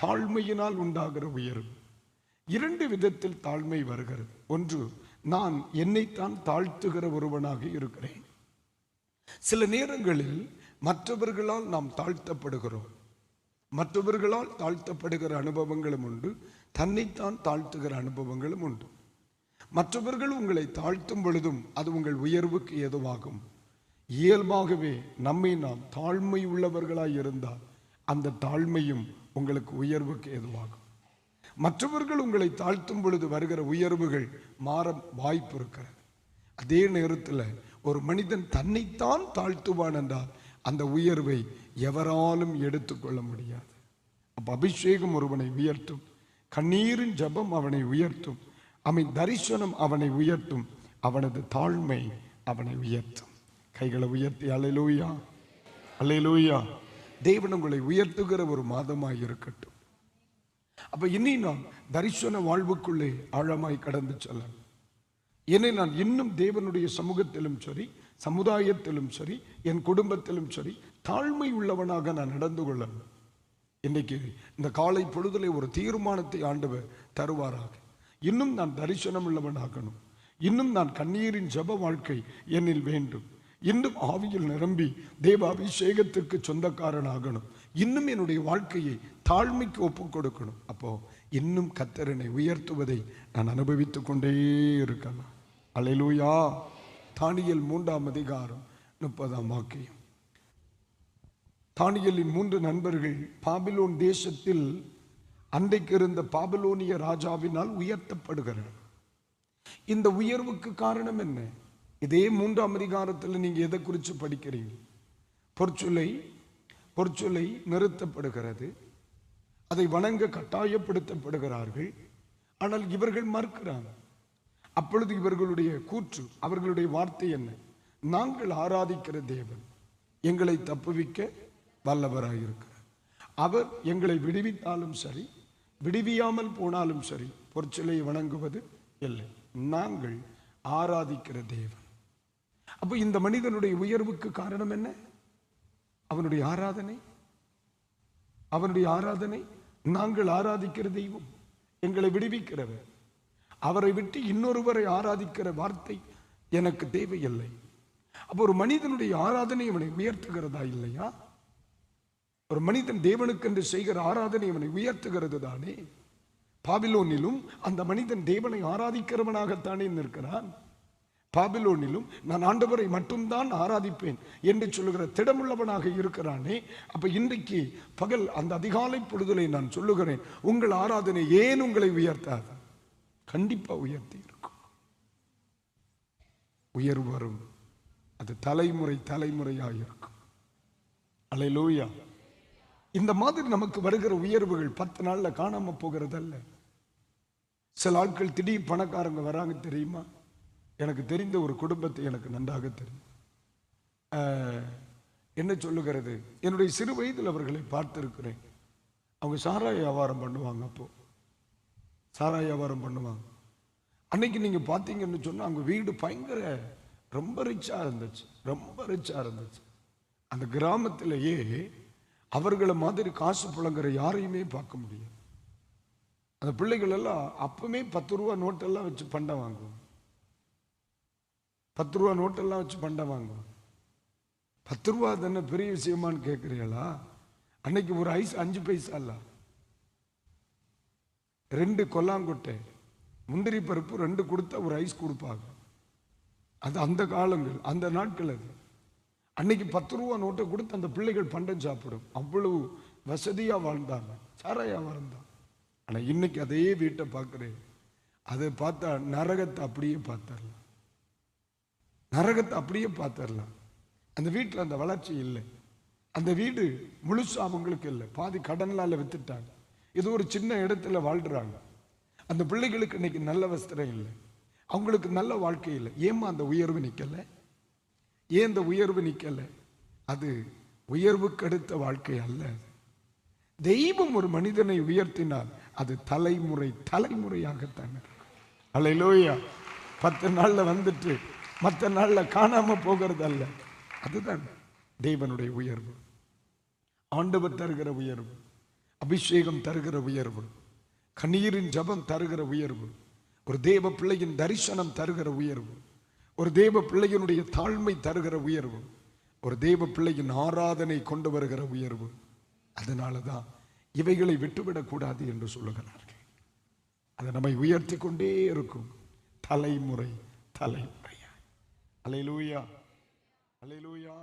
தாழ்மையினால் உண்டாகிற உயர்வு. இரண்டு விதத்தில் தாழ்மை வருகிறது. ஒன்று, நான் என்னைத்தான் தாழ்த்துகிற ஒருவனாக இருக்கிறேன். சில நேரங்களில் மற்றவர்களால் நாம் தாழ்த்தப்படுகிறோம். மற்றவர்களால் தாழ்த்தப்படுகிற அனுபவங்களும் உண்டு, தன்னைத்தான் தாழ்த்துகிற அனுபவங்களும் உண்டு. மற்றவர்கள் உங்களை தாழ்த்தும் பொழுதும் அது உங்கள் உயர்வுக்கு ஏதுவாகும். இயல்பாகவே நம்மை நாம் தாழ்மை உள்ளவர்களாய் இருந்தால் அந்த தாழ்மையும் உங்களுக்கு உயர்வுக்கு ஏதுவாகும். மற்றவர்கள் உங்களை தாழ்த்தும் பொழுது வருகிற உயர்வுகள் மாற வாய்ப்பு இருக்கிறது. அதே நேரத்தில் ஒரு மனிதன் தன்னைத்தான் தாழ்த்துவான் என்றால் அந்த உயர்வை எவராலும் எடுத்துக்கொள்ள முடியாது. அப்ப அபிஷேகம் ஒருவனை உயர்த்தும், கண்ணீரின் ஜபம் அவனை உயர்த்தும், அவன் தரிசனம் அவனை உயர்த்தும், அவனது தாழ்மை அவனை உயர்த்தும். கைகளை உயர்த்தி அல்லேலூயா, அல்லேலூயா. தேவன் உங்களை உயர்த்துகிற ஒரு மாதமாய் இருக்கட்டும். அப்ப இனி நான் தரிசன வாழ்வுக்குள்ளே ஆழமாய் கடந்து செல்லணும். என்னை நான் இன்னும் தேவனுடைய சமூகத்திலும் சரி, சமுதாயத்திலும் சரி, என் குடும்பத்திலும் சரி தாழ்மை உள்ளவனாக நான் நடந்து கொள்ளணும். இன்னைக்கு இந்த காலை பொழுதிலே ஒரு தீர்மானத்தை ஆண்டவர் தருவாராக. இன்னும் நான் தரிசனம் உள்ளவனாகணும். இன்னும் நான் கண்ணீரின் ஜப வாழ்க்கை என்னில் வேண்டும். இன்னும் ஆவியில் நிரம்பி தேவ அபிஷேகத்திற்கு சொந்தக்காரனாகணும். இன்னும் என்னுடைய வாழ்க்கையை தாழ்மைக்கு ஒப்புக் கொடுக்கணும். அப்போ இன்னும் கர்த்தரனை உயர்த்துவதை நான் அனுபவித்துக் கொண்டே இருக்கலாம். அல்லேலூயா. தானியேல் 3ஆம் அதிகாரம் 30ஆம் வாக்கியம். தானியேலின் 3 நண்பர்கள் பாபிலோன் தேசத்தில் அன்றைக்கு இருந்த பாபிலோனிய ராஜாவினால் உயர்த்தப்படுகிறார். இந்த உயர்வுக்கு காரணம் என்ன? இதே 3ஆம் அதிகாரத்தில் நீங்க எதை குறித்து படிக்கிறீங்க? பொற்சொலை நிறுத்தப்படுகிறது, அதை வணங்க கட்டாயப்படுத்தப்படுகிறார்கள். ஆனால் இவர்கள் மறுக்கிறாங்க. அப்பொழுது இவர்களுடைய கூற்று, அவர்களுடைய வார்த்தை என்ன? நாங்கள் ஆராதிக்கிற தேவன் எங்களை தப்புவிக்க வல்லவராயிருக்கிறார். அவர் எங்களை விடுவித்தாலும் சரி, விடுவியாமல் போனாலும் சரி, பொற்சிலையை வணங்குவது இல்லை. நாங்கள் ஆராதிக்கிற தேவன். அப்போ இந்த மனிதனுடைய உயர்வுக்கு காரணம் என்ன? அவனுடைய ஆராதனை. அவனுடைய ஆராதனை. நாங்கள் ஆராதிக்கிற தெய்வம் எங்களை விடுவிக்கிறவர். அவரை விட்டு இன்னொருவரை ஆராதிக்கிற வார்த்தை எனக்கு தேவையில்லை. அப்போ ஒரு மனிதனுடைய ஆராதனை அவனை உயர்த்துகிறதா இல்லையா? ஒரு மனிதன் தேவனுக்கென்று செய்கிற ஆராதனை அவனை உயர்த்துகிறது தானே. பாபிலோனிலும் அந்த மனிதன் தேவனை ஆராதிக்கிறவனாகத்தானே நிற்கிறான். பாபிலோனிலும் நான் ஆண்டவரை மட்டும்தான் ஆராதிப்பேன் என்று சொல்லுகிற திடமுள்ளவனாக இருக்கிறானே. அப்ப இன்றைக்கு பகல் அந்த அதிகாலை பொழுதிலே நான் சொல்லுகிறேன், உங்கள் ஆராதனை ஏன் உங்களை உயர்த்தாது? கண்டிப்பா உயர்த்தி இருக்கும். உயர்வு வரும். அது தலைமுறையாக இருக்கும். அல்லேலூயா. இந்த மாதிரி நமக்கு வருகிற உயர்வுகள் 10 நாள்ல காணாம போகிறதல்ல. சில ஆட்கள் திடீர் பணக்காரங்க வராங்க தெரியுமா? எனக்கு தெரிந்த ஒரு குடும்பத்தை எனக்கு நன்றாக தெரியும். என்ன சொல்லுகிறது, என்னுடைய சிறு வயதில் அவர்களை பார்த்திருக்கிறேன். அவங்க சாராய வியாபாரம் பண்ணுவாங்க. அப்போ சாராய வியாபாரம் பண்ணுவாங்க. அன்னைக்கு நீங்க பார்த்தீங்கன்னு சொன்னா அவங்க வீடு பயங்கர ரொம்ப ரிச்சா இருந்துச்சு. அந்த கிராமத்திலேயே அவர்களை மாதிரி காசு புழங்குற யாரையுமே பார்க்க முடியாது. அந்த பிள்ளைகள் எல்லாம் அப்பவுமே 10 ரூபா நோட்டெல்லாம் வச்சு பண்டை வாங்குவோம். 10 ரூபா நோட்டெல்லாம் வச்சு பண்டை வாங்குவோம். 10 ரூபா தானே பெரிய விஷயமானு கேட்குறீங்களா? அன்னைக்கு ஒரு ஐஸ் 5 பைசா இல்ல, 2 கொல்லாங்கொட்டை முந்திரி பருப்பு 2 கொடுத்தா ஒரு ஐஸ் கொடுப்பாங்க. அது அந்த காலங்கள், அந்த நாட்கள். அது அன்னைக்கு 10 ரூபா நோட்டை கொடுத்து அந்த பிள்ளைகள் பண்டம் சாப்பிடும். அவ்வளவு வசதியா வாழ்ந்தாங்க. சாராயா வாழ்ந்தாங்க. ஆனா இன்னைக்கு அதே வீட்டை பார்க்கிறேன். அதை பார்த்தா நரகத்தை அப்படியே பார்த்தரலாம். அந்த வீட்டில் அந்த வளர்ச்சி இல்லை. அந்த வீடு முழுசா அவங்களுக்கு இல்லை. பாதி கடன்லால வித்துட்டாங்க. இது ஒரு சின்ன இடத்துல வாழ்றாங்க. அந்த பிள்ளைகளுக்கு இன்னைக்கு நல்ல வஸ்திரம் இல்லை, அவங்களுக்கு நல்ல வாழ்க்கை இல்லை. ஏமா அந்த உயர்வு நிக்கல? ஏன் இந்த உயர்வு நிக்கல? அது உயர்வுக்கு அடுத்த வாழ்க்கை அல்ல. தெய்வம் ஒரு மனிதனை உயர்த்தினால் அது தலைமுறையாகத்தான் இருக்கும். அல்லேலூயா. 10 நாள்ல வந்துட்டு மற்ற நாள்ல காணாம போகிறது அல்ல. அதுதான் தேவனுடைய உயர்வு, ஆண்டவர் தருகிற உயர்வு. அபிஷேகம் தருகிற உயர்வு, கண்ணீரின் ஜபம் தருகிற உயர்வு, ஒரு தேவ பிள்ளையின் தரிசனம் தருகிற உயர்வு, ஒரு தேவ பிள்ளையினுடைய தாழ்மை தருகிற உயர்வு, ஒரு தேவ பிள்ளையின் ஆராதனை கொண்டு வருகிற உயர்வு. அதனாலதான் இவைகளை விட்டுவிடக்கூடாது என்று சொல்லுகிறார்கள். அது நம்மை உயர்த்தி கொண்டே இருக்கும், தலைமுறை தலைமுறையா. அல்லேலூயா, அல்லேலூயா.